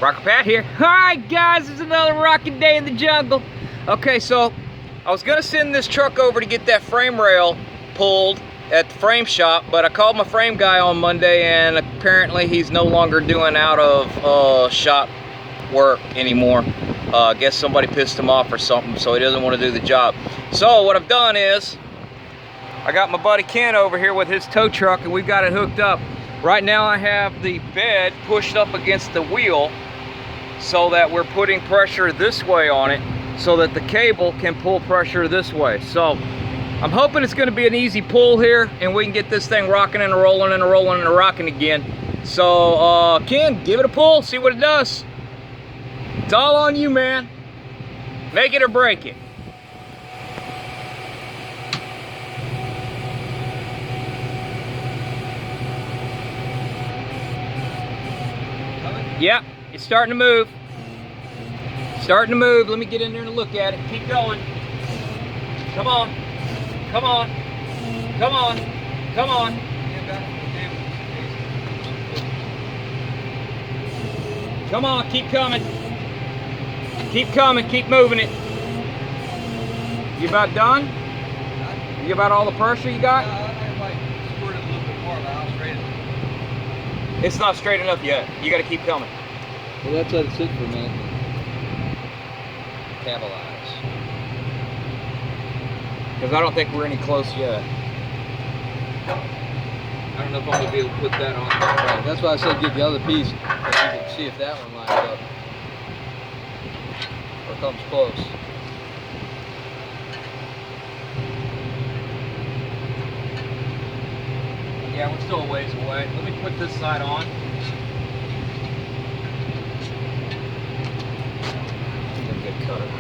Rocker Pat here. Alright guys, it's another rocking day in the jungle. Okay, so I was gonna send this truck over to get that frame rail pulled at the frame shop, but I called my frame guy on Monday and apparently he's no longer doing out of shop work anymore. I guess somebody pissed him off or something, so he doesn't want to do the job. So what I've done is I got my buddy Ken over here with his tow truck and we've got it hooked up. Right now I have the bed pushed up against the wheel so that we're putting pressure this way on it so that the cable can pull pressure this way. So I'm hoping it's going to be an easy pull here and we can get this thing rocking and rolling and rolling and rocking again. So Ken, give it a pull, see what it does. It's all on you, man. Make it or break it. Yep, it's starting to move. Starting to move. Let me get in there and look at it. Keep going. Come on. Come on. Come on. Come on. Come on, keep coming. Keep coming, keep moving it. You about done? You about all the pressure you got? I might squirt it a little bit more, but I'll straighten it. It's not straight enough yet. You got to keep coming. Well, let's let it sit for a minute. Stabilize. Because I don't think we're any close yet. I don't know if I'm going to be able to put that on. Right. That's why I said get the other piece, so you can see if that one lines up. Or comes close. Yeah, we're still a ways away. Let me put this side on. Good cutter.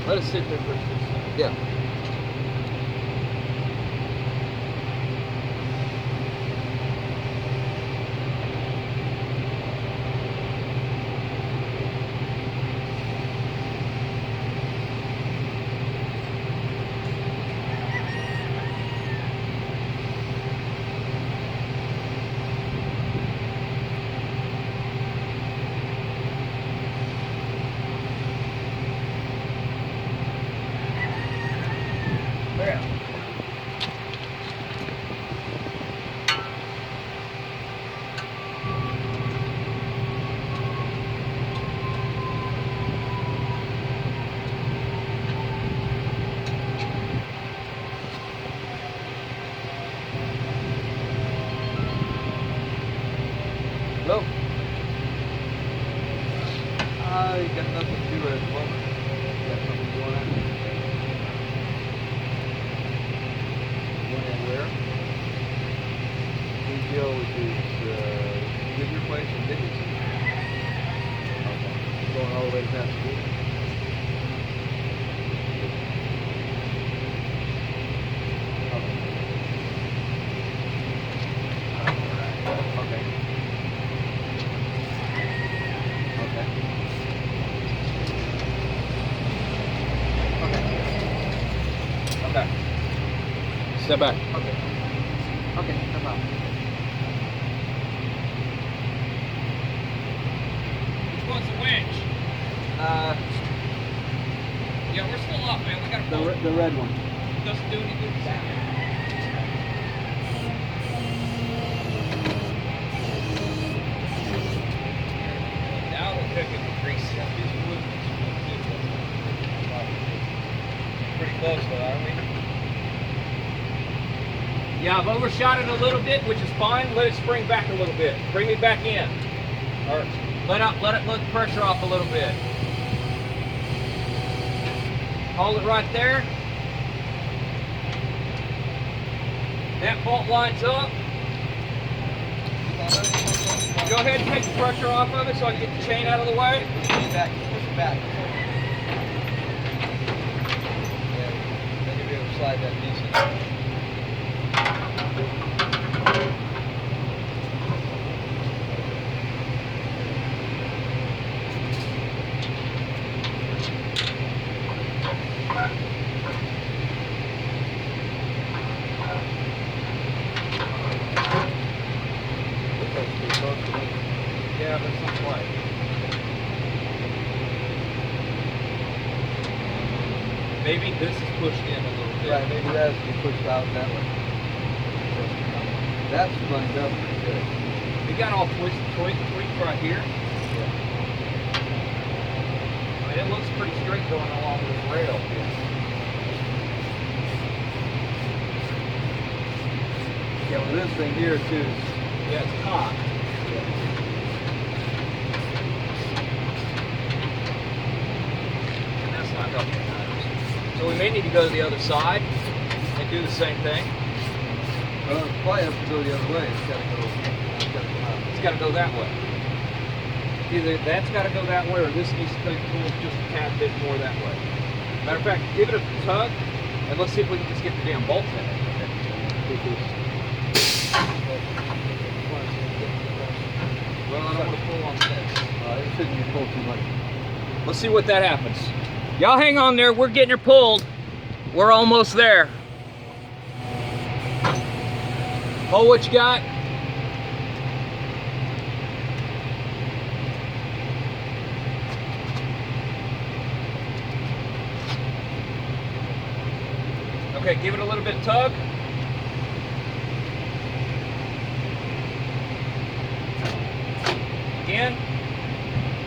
Let it sit there for a second. Yeah. Hello? You got nothing to do at the moment. You got something going on? Going anywhere? Deal which is you live your place in Dickinson? Okay. Going all the way to Pasadena? Okay. Step back. Okay. Okay, come on. Which one's the winch? Yeah, we're still up, man. We gotta pull. The red one. Doesn't do anything. Now we're cooking with grease. Pretty close though, aren't we? Yeah, I've overshot it a little bit, which is fine. Let it spring back a little bit. Bring me back in. Or let it let pressure off a little bit. Hold it right there. That bolt lines up. Go ahead and take the pressure off of it so I can get the chain out of the way. Push it back. Push it back. Yeah, then you'll be able to slide that piece in. Yeah, that's not quite. Maybe this is pushed in a little bit. Right, maybe that has to be pushed out that way. That's lined up pretty good. We got all tweaked right here. Yeah. I mean, it looks pretty straight going along this rail here. Yeah, well this thing here too. Yeah, it's cocked. And that's not helping matters. So we may need to go to the other side and do the same thing. Well, it's probably have to go the other way. It's gotta go out. It's got to go that way. Either that's got to go that way, or this needs to be pulled just a tad bit more that way. Matter of fact, give it a tug, and let's see if we can just get the damn bolts in it. Well, I don't want to pull on this. It shouldn't be pulled too much. Let's see what that happens. Y'all hang on there. We're getting her pulled. We're almost there. Hold what you got. Okay, give it a little bit of tug. Again.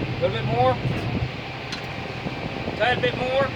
A little bit more. A tad bit more.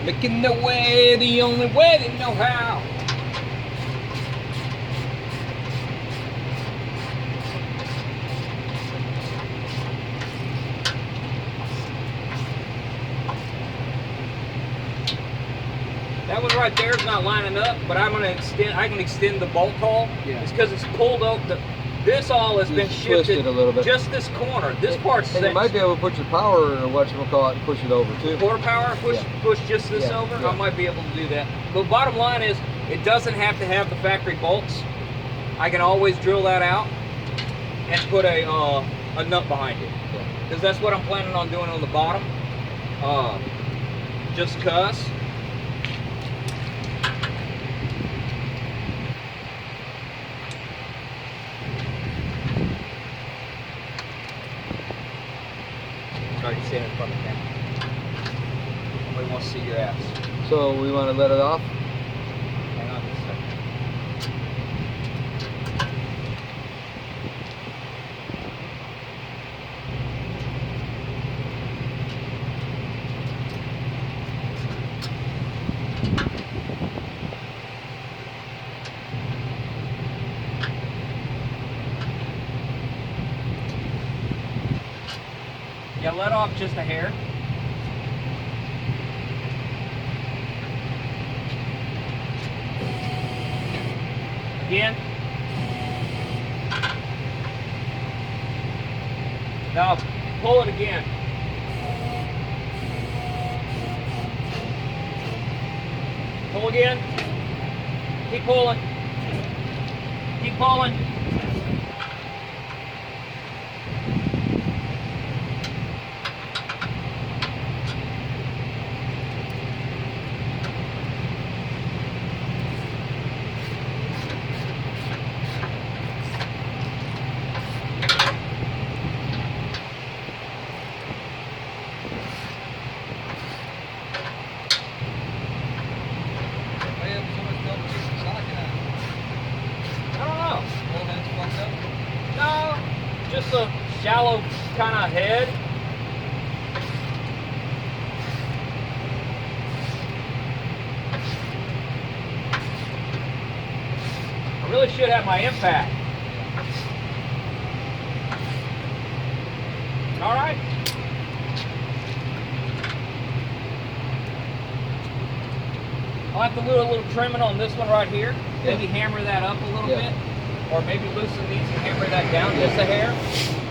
Making the way the only way they know how. That one right there is not lining up, but I'm gonna extend. I can extend the bolt hole. Yeah. It's because it's pulled out. This all has been shifted a little bit. Just this corner. This part's and you might be able to put your power or whatchamacallit and push it over too. quarter power, push just this over. Yeah. I might be able to do that. But bottom line is, it doesn't have to have the factory bolts. I can always drill that out and put a nut behind it, because that's what I'm planning on doing on the bottom. Just cause. Already stand in front of the camera. Nobody wants to see your ass. So we want to let it off? Hang on just a second. Yeah, let off just a hair. Again. Now pull it again. Pull again. Keep pulling. Keep pulling. Just a shallow kind of head. I really should have my impact. All right. I'll have to do a little trimming on this one right here. Maybe hammer that up a little bit. Or maybe loosen these and hammer that down just a hair.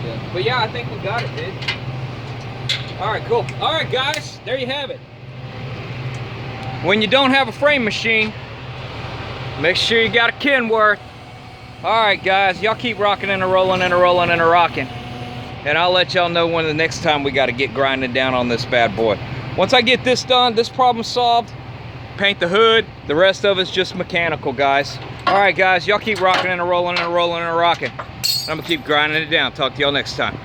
Yeah. But yeah, I think we got it, dude. All right, cool. All right, guys, there you have it. When you don't have a frame machine, make sure you got a Kenworth. All right, guys, y'all keep rocking and a rolling and a rolling and a rocking. And I'll let y'all know when the next time we got to get grinding down on this bad boy. Once I get this done, this problem solved, paint the hood, the rest of it's just mechanical, guys. All right, guys, y'all keep rocking and a rolling and a rolling and a rocking. I'm gonna keep grinding it down. Talk to y'all next time.